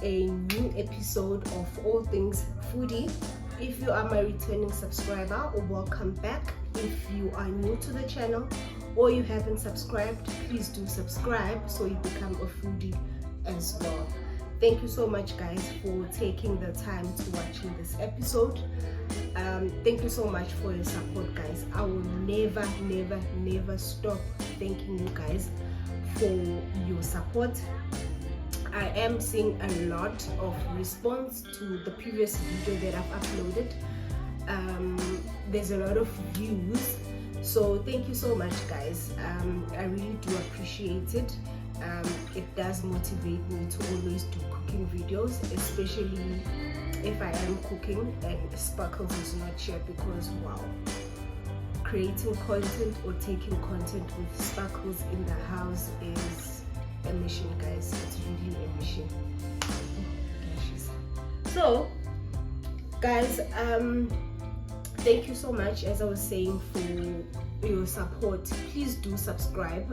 a new episode of All Things Foodie. If you are my returning subscriber, welcome back. If you are new to the channel or you haven't subscribed, please do subscribe so you become a foodie as well. Thank you so much guys for taking the time to watching this episode. Thank you so much for your support guys. I will never stop thanking you guys for your support. I am seeing a lot of response to the previous video that I've uploaded. There's a lot of views, so thank you so much guys. I really do appreciate it. It does motivate me to always do cooking videos, especially if I am cooking and Sparkles is not here, because wow, creating content or taking content with Sparkles in the house is a mission guys. It's really a mission. So guys, thank you so much, as I was saying, for your support. Please do subscribe.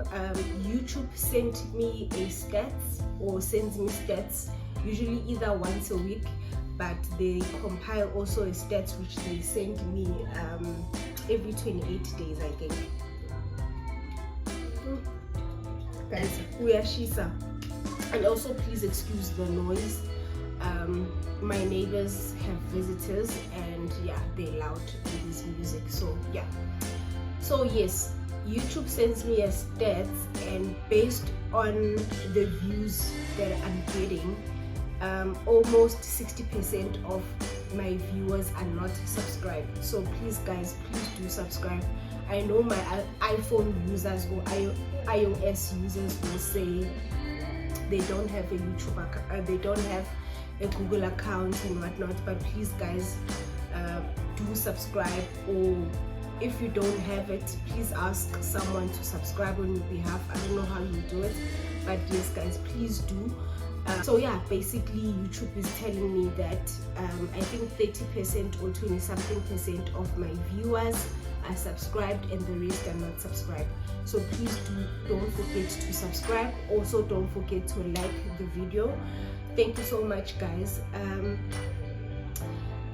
YouTube sent me a stats, or sends me stats usually either once a week, but they compile also a stats which they send me every 28 days I think. Guys, we are Shisa, and also please excuse the noise. My neighbors have visitors and yeah, they're loud with this music, so yeah. So yes, YouTube sends me a stats, and based on the views that I'm getting, almost 60% of my viewers are not subscribed. So please guys, please do subscribe. I know my iPhone users or iOS users will say they don't have a YouTube account, they don't have a Google account and whatnot, but please guys, do subscribe, or if you don't have it, please ask someone to subscribe on your behalf. I don't know how you do it, but yes guys, please do. So yeah, basically YouTube is telling me that I think 30% or 20 something percent of my viewers are subscribed and the rest are not subscribed. So please don't forget to subscribe. Also don't forget to like the video. Thank you so much guys.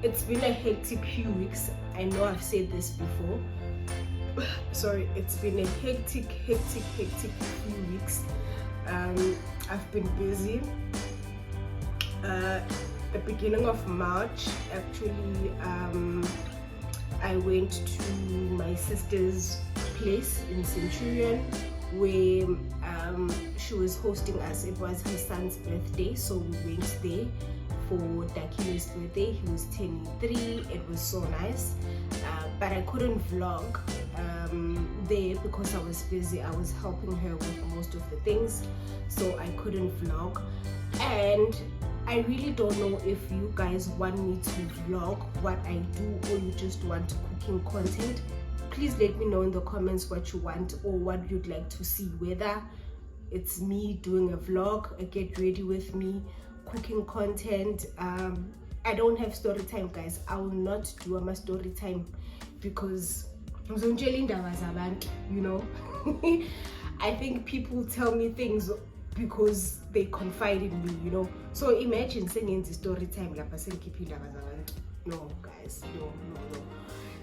It's been a hectic few weeks. I know I've said this before. Sorry, it's been a hectic few weeks. I've been busy. The beginning of March actually, I went to my sister's place in Centurion, where she was hosting us. It was her son's birthday, so we went there for Dakile's birthday. He was 23. It was so nice, but I couldn't vlog there because I was busy. I was helping her with most of the things, so I couldn't vlog. And I really don't know if you guys want me to vlog what I do, or you just want cooking content. Please let me know in the comments what you want or what you'd like to see, whether it's me doing a vlog, a get ready with me, cooking content. I don't have story time guys. I will not do a story time because you know. I think people tell me things because they confide in me, you know. So imagine saying the story time. No guys, no.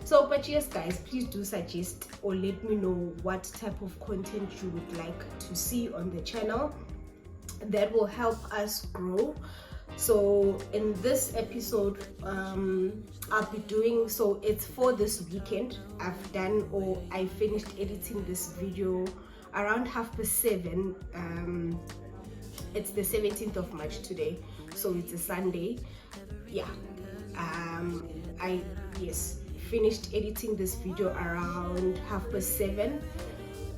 So but yes guys, please do suggest or let me know what type of content you would like to see on the channel. That will help us grow. So in this episode, I'll be doing, so it's for this weekend. I finished editing this video around 7:30. It's the 17th of March today, so it's a Sunday. Yeah, I finished editing this video around 7:30,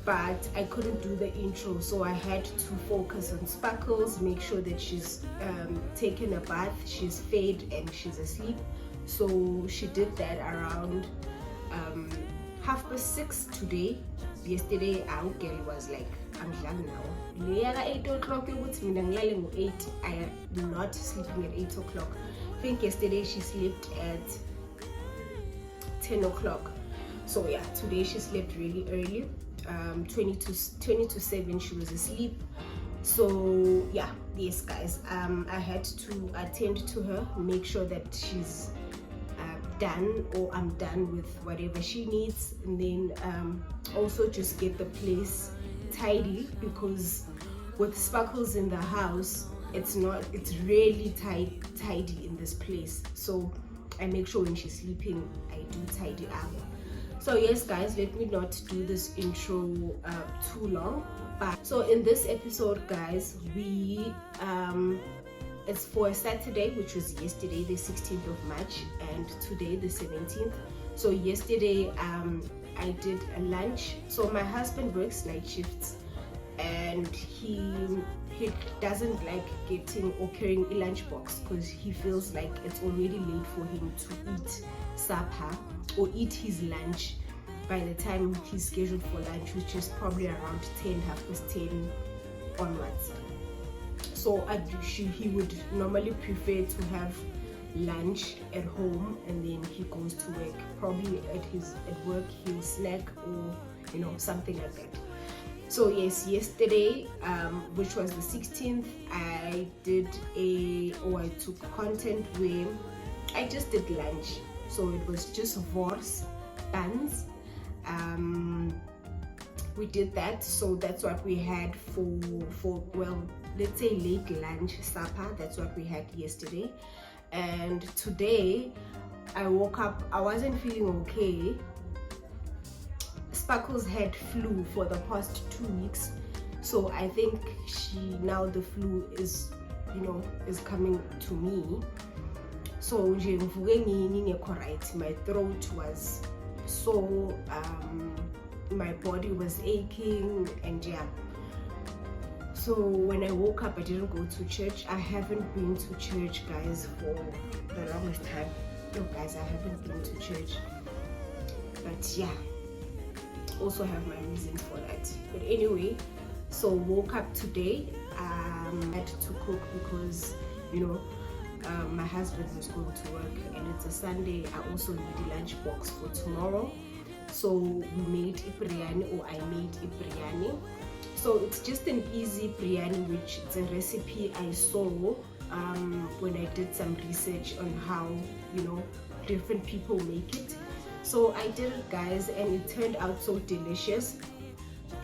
but I couldn't do the intro, so I had to focus on Sparkles, make sure that she's taken a bath, she's fed and she's asleep. So she did that around 6:30 today. Yesterday our girl was like, I'm done now. 8 o'clock, I am not sleeping at 8 o'clock. I think yesterday she slept at 10 o'clock. So yeah, today she slept really early. 20 to 7 she was asleep. So yeah, yes guys, I had to attend to her, make sure that she's done, or I'm done with whatever she needs, and then also just get the place tidy, because with Sparkles in the house, it's really tidy in this place. So I make sure when she's sleeping I do tidy up. So yes guys, let me not do this intro too long. But so in this episode guys, we it's for a Saturday, which was yesterday the 16th of March, and today the 17th. So yesterday I did a lunch. So my husband works night shifts, and he doesn't like getting or carrying a lunchbox, because he feels like it's already late for him to eat supper or eat his lunch by the time he's scheduled for lunch, which is probably around 10:30 onwards. So he would normally prefer to have lunch at home, and then he goes to work. Probably at work he'll snack, or something like that. So yes, yesterday, which was the 16th, I took content where I just did lunch. So it was just buns. We did that. So that's what we had for well, let's say late lunch, supper. That's what we had yesterday. And today I woke up, I wasn't feeling okay. Sparkles had flu for the past 2 weeks, so I think now the flu is coming to me. So my throat was sore, my body was aching, and yeah. So when I woke up, I didn't go to church. I haven't been to church guys for the longest time. No guys, I haven't been to church, but yeah, also have my reasons for that. But anyway, so woke up today, had to cook because my husband was going to work, and it's a Sunday. I also need a lunchbox for tomorrow, so we made a biryani, or I made a biryani. So it's just an easy biryani, which it's a recipe I saw when I did some research on how different people make it. So I did it guys, and it turned out so delicious,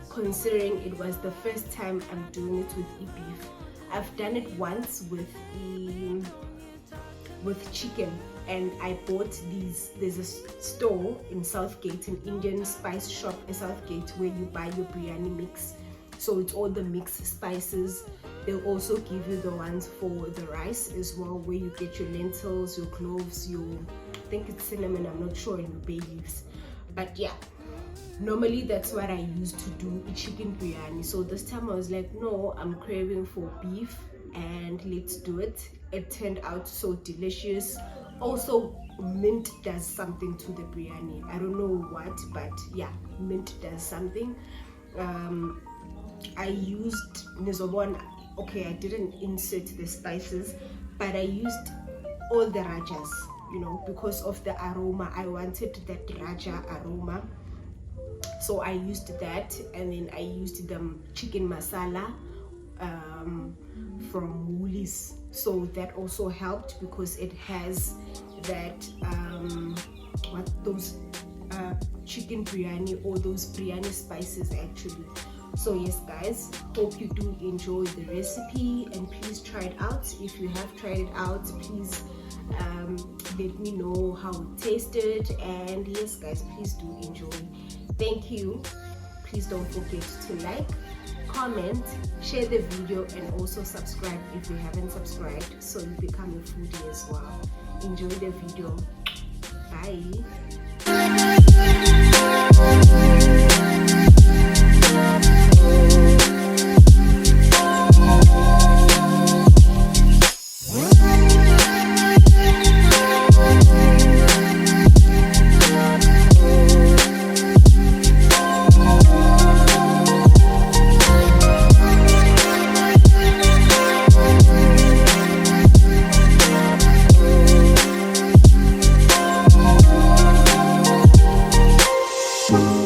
considering it was the first time I'm doing it with beef. I've done it once with chicken, and I bought these. There's a store in Southgate, an Indian spice shop in Southgate, where you buy your biryani mix. So it's all the mixed spices. They'll also give you the ones for the rice as well, where you get your lentils, your cloves, I think it's cinnamon, I'm not sure, and your bay leaves. But yeah, normally that's what I used to do a chicken biryani. So this time I was like, no, I'm craving for beef, and let's do it. It turned out so delicious. Also, mint does something to the biryani. I don't know what, but yeah, mint does something. I used nizobon. Okay, I didn't insert the spices, but I used all the rajas, because of the aroma. I wanted that raja aroma, so I used that. And then I used the chicken masala from Woolies, so that also helped, because it has that those chicken biryani, or those biryani spices actually. So yes guys, hope you do enjoy the recipe, and please try it out. If you have tried it out, please let me know how it tasted. And yes guys, please do enjoy. Thank you. Please don't forget to like, comment, share the video, and also subscribe if you haven't subscribed, so you become a foodie as well. Enjoy the video. Bye.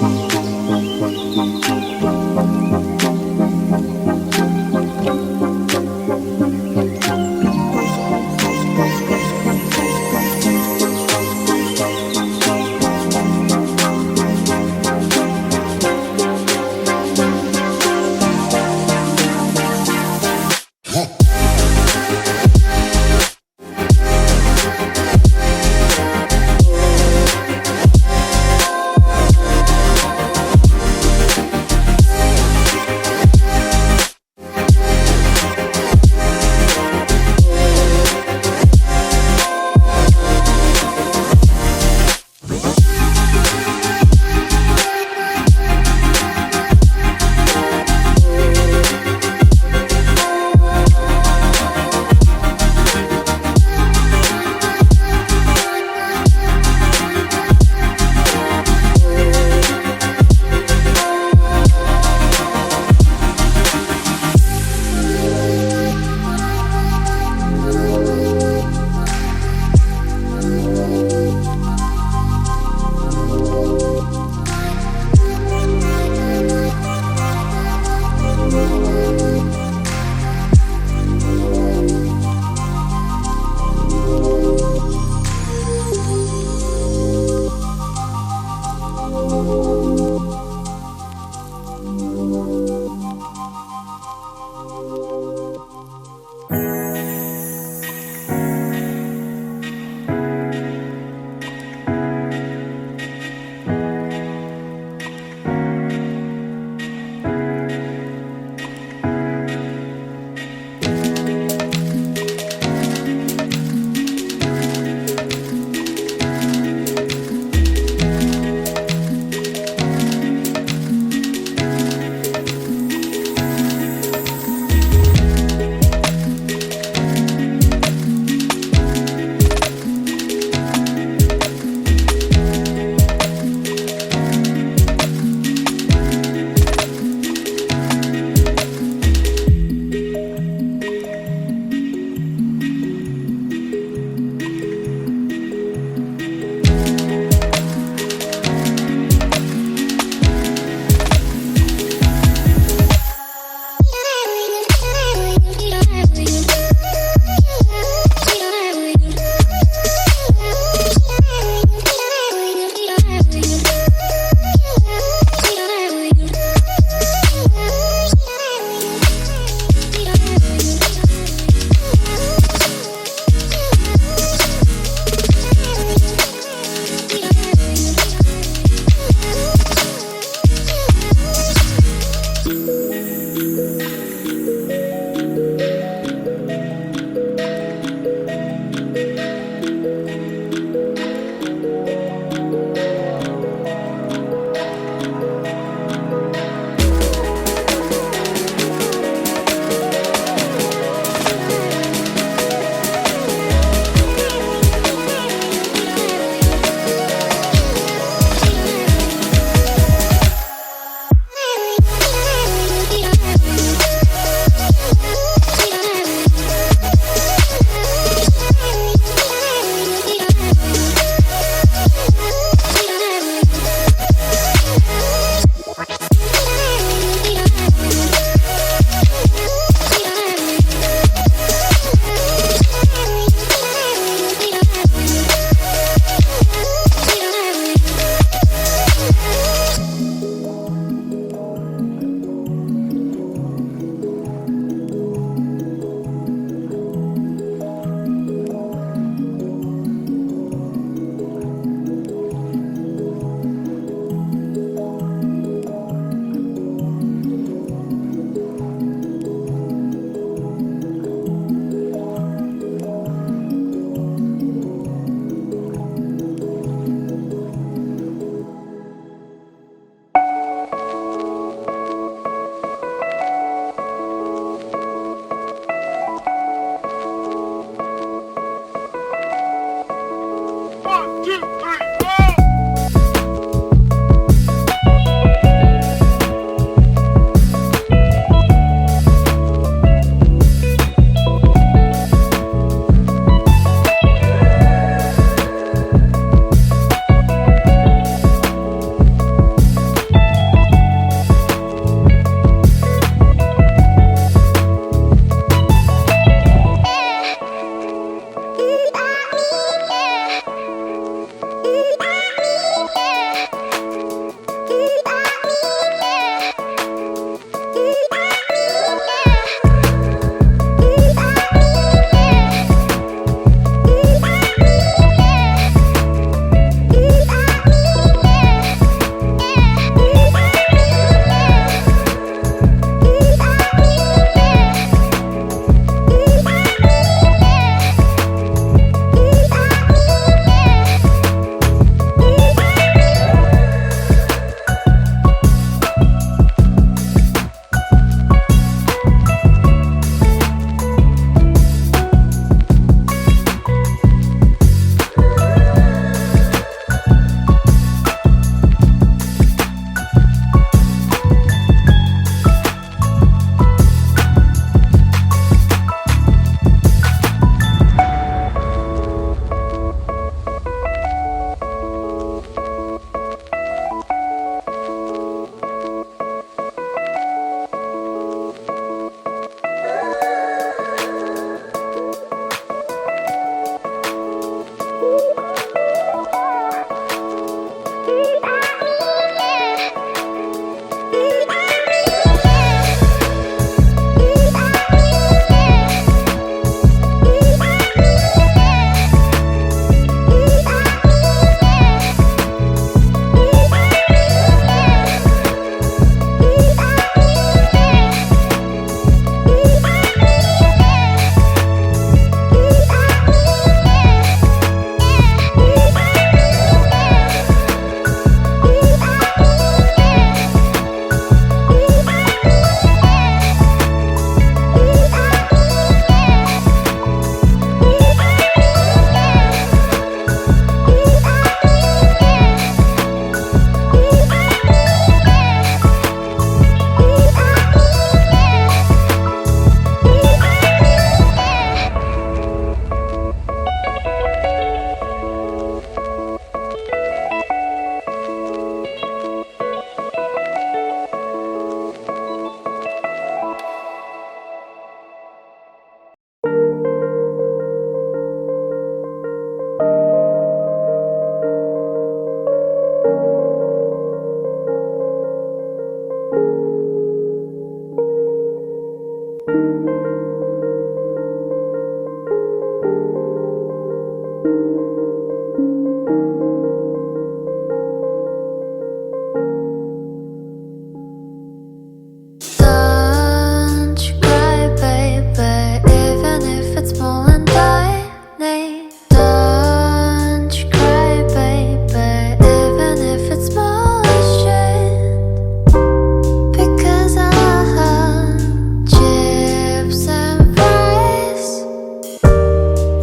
Bye.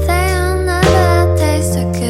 They all know that taste okay.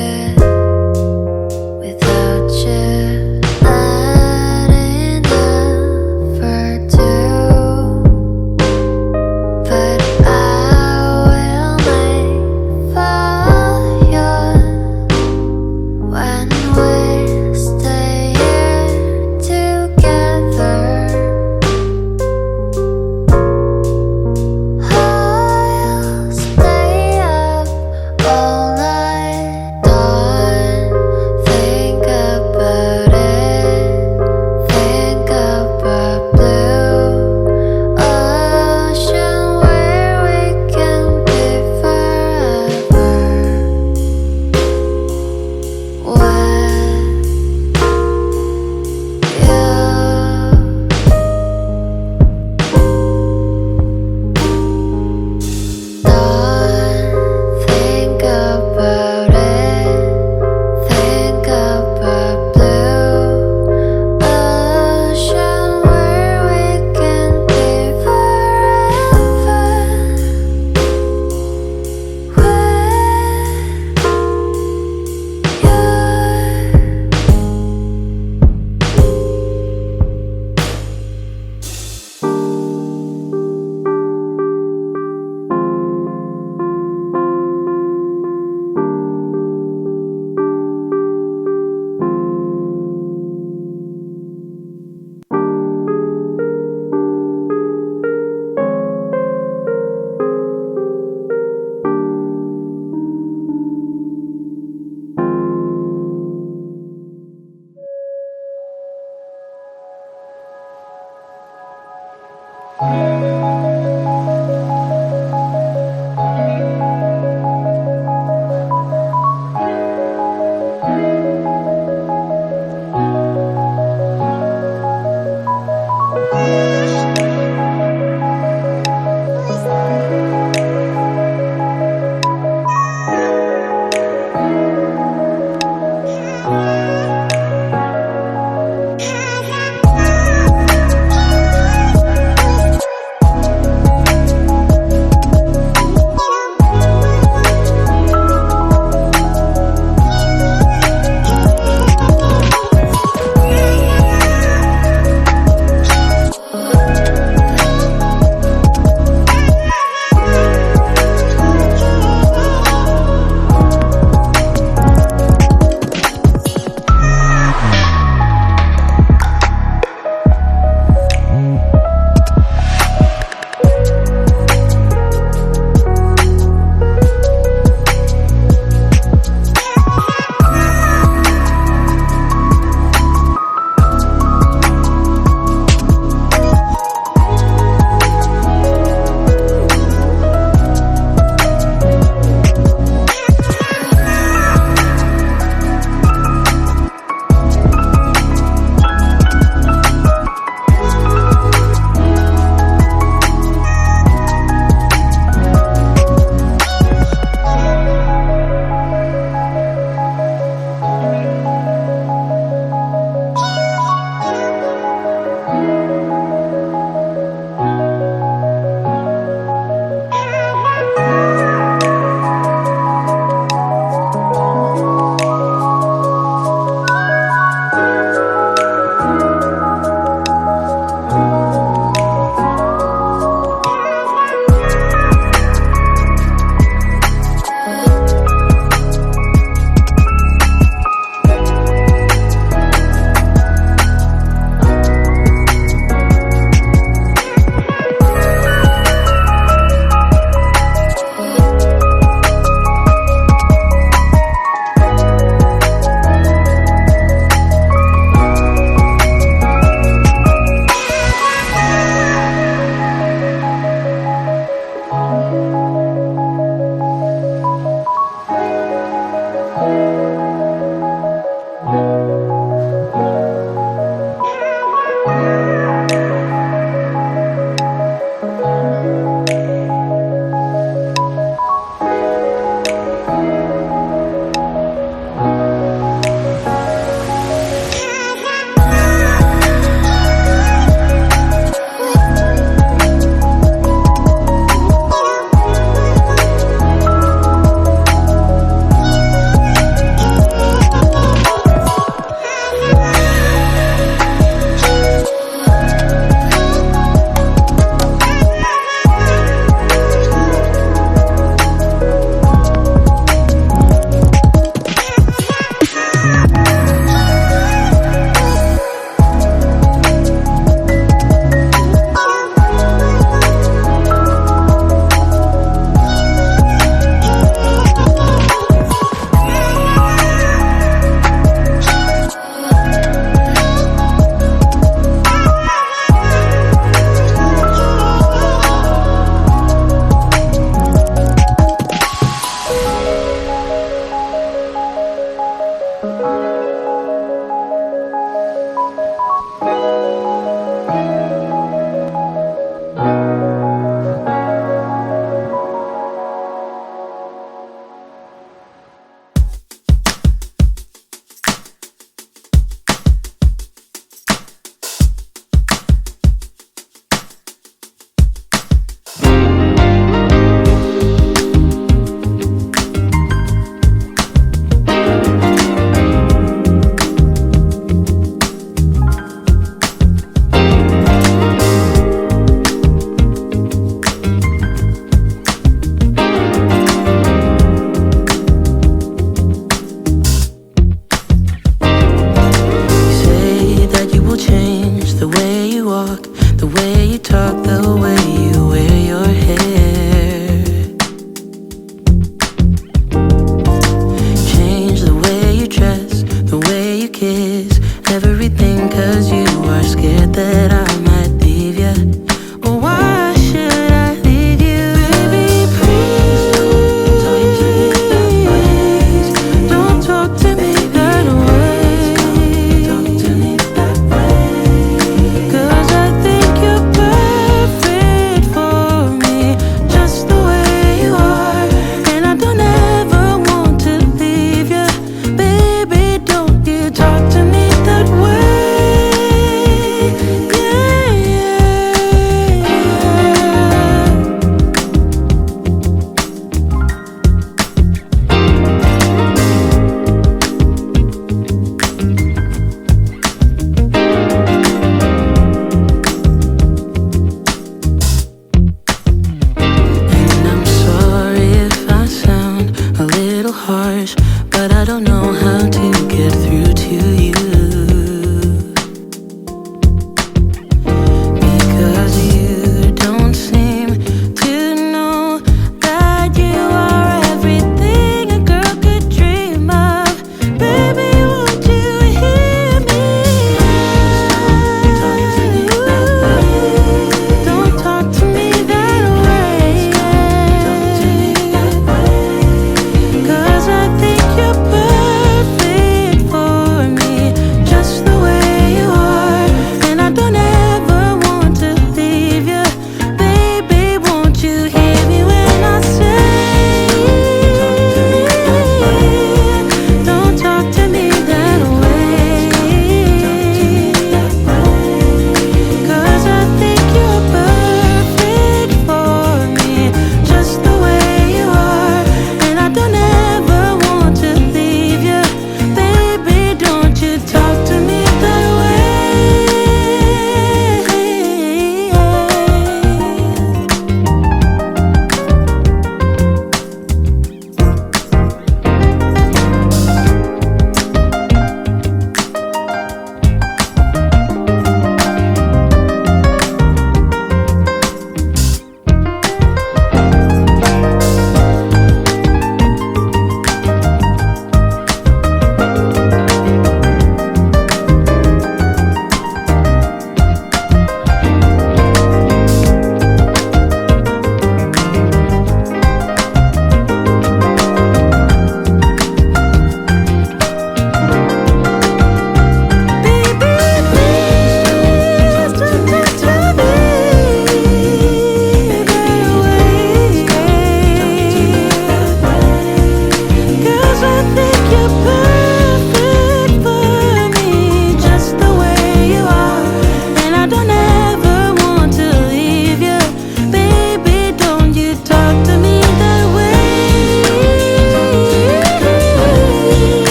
harsh, but I don't know how to get through to you.